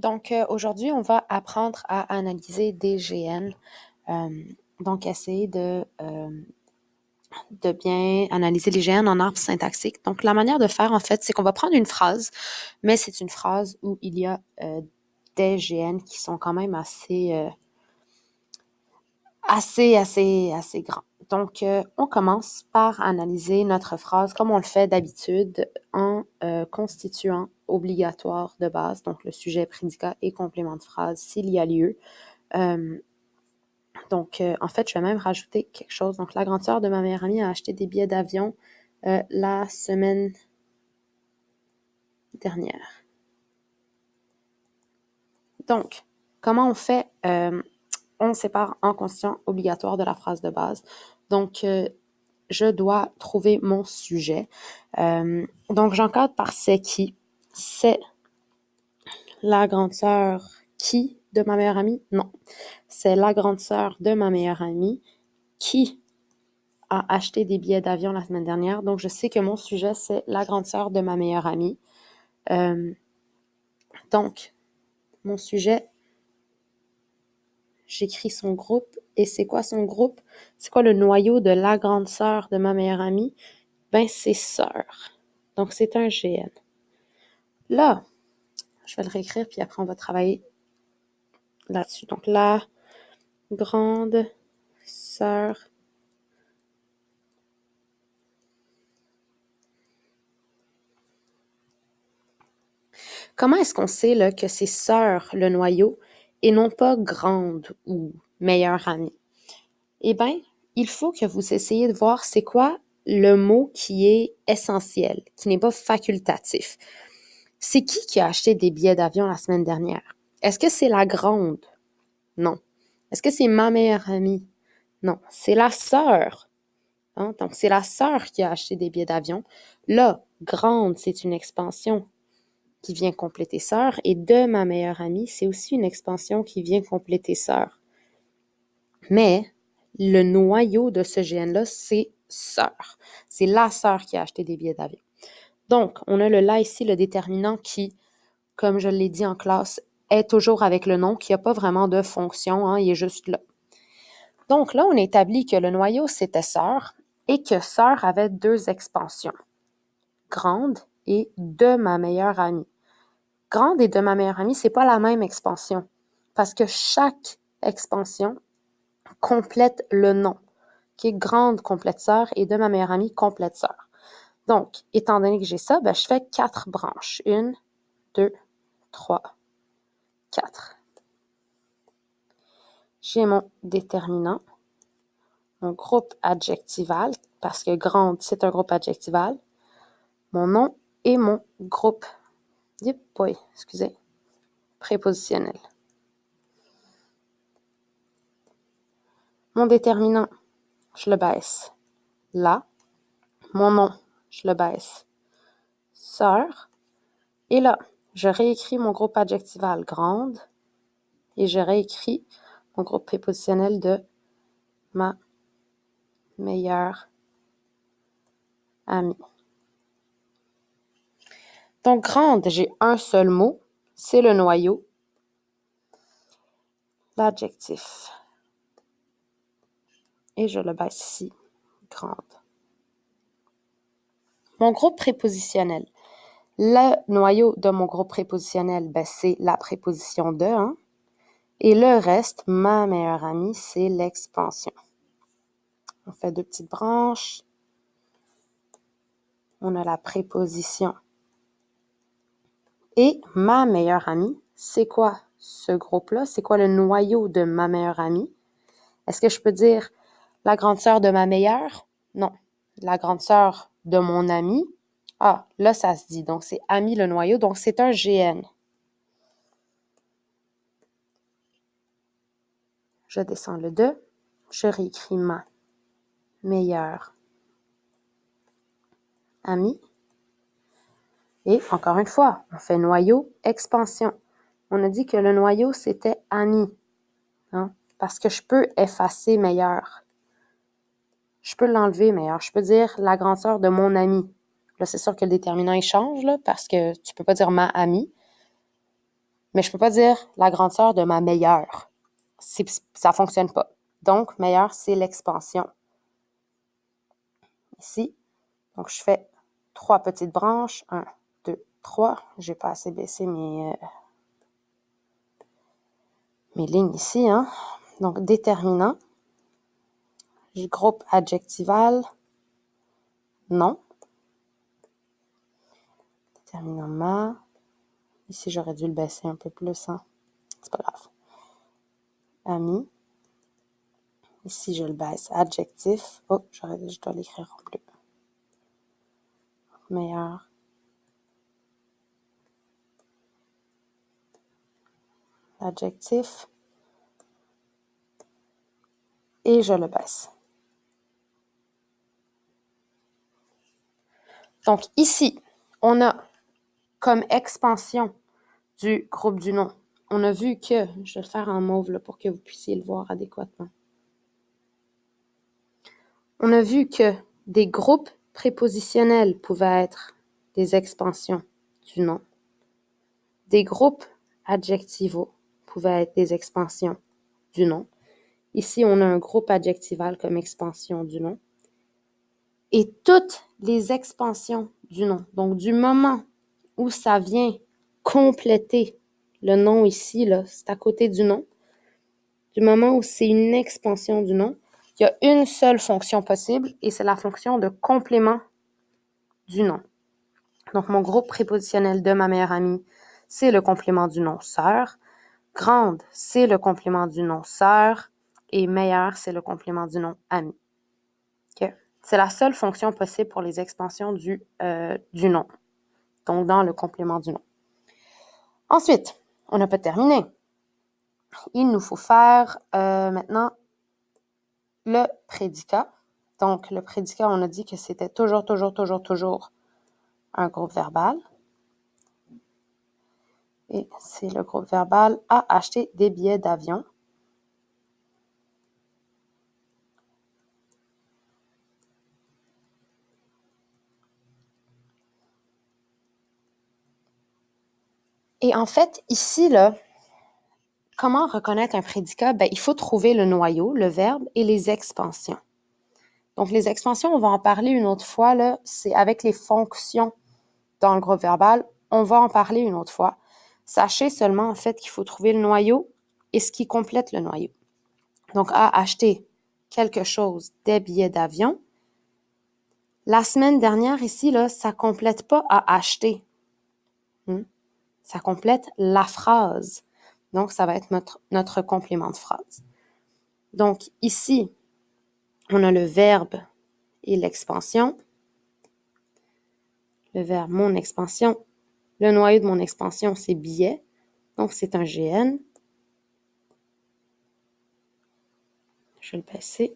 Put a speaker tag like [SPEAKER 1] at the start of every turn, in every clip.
[SPEAKER 1] Donc, aujourd'hui, on va apprendre à analyser des GN. Donc, essayer de bien analyser les GN en arbre syntaxique. Donc, la manière de faire, en fait, c'est qu'on va prendre une phrase, mais c'est une phrase où il y a des GN qui sont quand même assez grands. Donc, on commence par analyser notre phrase comme on le fait d'habitude en constituant obligatoire de base, donc le sujet, prédicat et complément de phrase s'il y a lieu. Donc, en fait, je vais même rajouter quelque chose. Donc, la grande sœur de ma meilleure amie a acheté des billets d'avion la semaine dernière. Donc, comment on fait? On sépare en constituant obligatoire de la phrase de base. Donc, je dois trouver mon sujet. Donc, j'encadre par c'est qui. C'est la grande sœur qui de ma meilleure amie? Non. C'est la grande sœur de ma meilleure amie qui a acheté des billets d'avion la semaine dernière. Donc, je sais que mon sujet, c'est la grande sœur de ma meilleure amie. Donc, mon sujet, j'écris son groupe. Et c'est quoi son groupe? C'est quoi le noyau de la grande sœur de ma meilleure amie? Ben, c'est sœur. Donc, c'est un GN. Là, je vais le réécrire, puis après, on va travailler là-dessus. Donc, la grande sœur. Comment est-ce qu'on sait là, que c'est sœur, le noyau, et non pas grande ou meilleure amie? Eh bien, il faut que vous essayiez de voir c'est quoi le mot qui est essentiel, qui n'est pas facultatif. C'est qui a acheté des billets d'avion la semaine dernière? Est-ce que c'est la grande? Non. Est-ce que c'est ma meilleure amie? Non. C'est la sœur. Hein? Donc, c'est la sœur qui a acheté des billets d'avion. Là, grande, c'est une expansion qui vient compléter sœur. Et de ma meilleure amie, c'est aussi une expansion qui vient compléter sœur. Mais le noyau de ce GN-là, c'est sœur. C'est la sœur qui a acheté des billets d'avion. Donc, on a le là ici, le déterminant qui, comme je l'ai dit en classe, est toujours avec le nom, qui n'a pas vraiment de fonction, hein, il est juste là. Donc là, on établit que le noyau, c'était sœur et que sœur avait deux expansions, grande et de ma meilleure amie. Grande et de ma meilleure amie, c'est pas la même expansion parce que chaque expansion complète le nom, qui est grande complète sœur et de ma meilleure amie complète sœur. Donc, étant donné que j'ai ça, ben, je fais 4 branches. 1, 2, 3, 4. J'ai mon déterminant, mon groupe adjectival, parce que grande, c'est un groupe adjectival, mon nom et mon groupe, prépositionnel. Mon déterminant, je le baisse là. Mon nom, je le baisse sœur. Et là, je réécris mon groupe adjectival grande et je réécris mon groupe prépositionnel de ma meilleure amie. Donc, grande, j'ai un seul mot, c'est le noyau, l'adjectif. Et je le baisse ici, grande. Mon groupe prépositionnel. Le noyau de mon groupe prépositionnel, ben, c'est la préposition de, hein? Et le reste, ma meilleure amie, c'est l'expansion. On fait 2 petites branches. On a la préposition. Et ma meilleure amie, c'est quoi ce groupe-là? C'est quoi le noyau de ma meilleure amie? Est-ce que je peux dire la grande sœur de ma meilleure? Non. La grande sœur de mon ami? Ah, là, ça se dit. Donc, c'est ami le noyau. Donc, c'est un GN. Je descends le 2. Je réécris ma meilleure amie. Et encore une fois, on fait noyau, expansion. On a dit que le noyau, c'était ami. Hein? Parce que je peux effacer meilleur. Je peux l'enlever meilleur. Je peux dire la grande sœur de mon ami. Là, c'est sûr que le déterminant, il change, là, parce que tu peux pas dire ma amie. Mais je ne peux pas dire la grande sœur de ma meilleure. Ça ne fonctionne pas. Donc, meilleure, c'est l'expansion. Ici, donc je fais 3 petites branches. 1, 2, 3. Je n'ai pas assez baissé mes lignes ici. Hein? Donc, déterminant. Groupe adjectival. Non. Déterminant ma. Ici, j'aurais dû le baisser un peu plus. Hein? C'est pas grave. Ami. Ici, je le baisse. Adjectif. Oh, je dois l'écrire en bleu. Meilleur. Adjectif. Et je le baisse. Donc, ici, on a comme expansion du groupe du nom. On a vu que, je vais le faire en mauve là, pour que vous puissiez le voir adéquatement. On a vu que des groupes prépositionnels pouvaient être des expansions du nom. Des groupes adjectivaux pouvaient être des expansions du nom. Ici, on a un groupe adjectival comme expansion du nom. Et toutes les expansions du nom, donc du moment où ça vient compléter le nom ici, là, c'est à côté du nom, du moment où c'est une expansion du nom, il y a une seule fonction possible et c'est la fonction de complément du nom. Donc, mon groupe prépositionnel de ma meilleure amie, c'est le complément du nom sœur. Grande, c'est le complément du nom sœur. Et meilleure, c'est le complément du nom ami. Okay? C'est la seule fonction possible pour les expansions du nom. Donc, dans le complément du nom. Ensuite, on n'a pas terminé. Il nous faut faire maintenant le prédicat. Donc, le prédicat, on a dit que c'était toujours un groupe verbal. Et c'est le groupe verbal « a acheté des billets d'avion ». Et en fait, ici, là, comment reconnaître un prédicat? Ben, il faut trouver le noyau, le verbe et les expansions. Donc, les expansions, on va en parler une autre fois, là, c'est avec les fonctions dans le groupe verbal. On va en parler une autre fois. Sachez seulement, en fait, qu'il faut trouver le noyau et ce qui complète le noyau. Donc, a acheté quelque chose, des billets d'avion. La semaine dernière, ici, là, ça complète pas à acheter. Ça complète la phrase. Donc, ça va être notre complément de phrase. Donc, ici, on a le verbe et l'expansion. Le verbe, mon expansion. Le noyau de mon expansion, c'est billet. Donc, c'est un GN. Je vais le passer.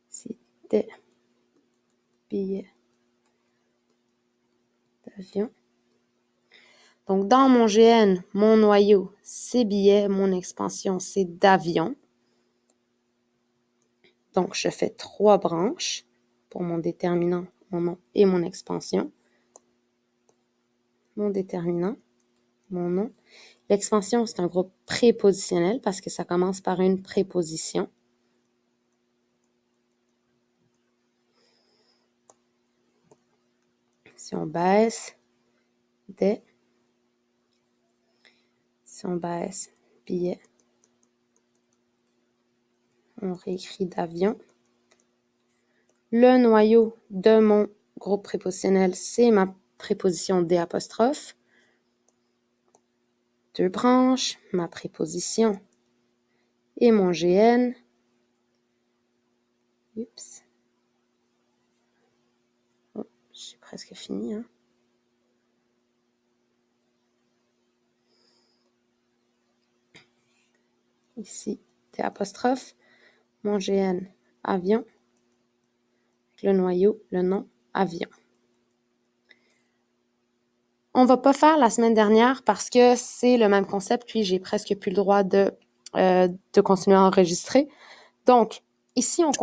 [SPEAKER 1] C'est des billets d'avion. Donc, dans mon GN, mon noyau, c'est billet. Mon expansion, c'est d'avion. Donc, je fais 3 branches pour mon déterminant, mon nom et mon expansion. Mon déterminant, mon nom. L'expansion, c'est un groupe prépositionnel parce que ça commence par une préposition. Si on baisse, des. Si on baisse, billet. On réécrit d'avion. Le noyau de mon groupe prépositionnel, c'est ma préposition D'. 2 branches, ma préposition et mon GN. Oups. Oh, j'ai presque fini, hein. Ici, D', mon GN, avion, le noyau, le nom, avion. On ne va pas faire la semaine dernière parce que c'est le même concept, puis j'ai presque plus le droit de continuer à enregistrer. Donc, ici, on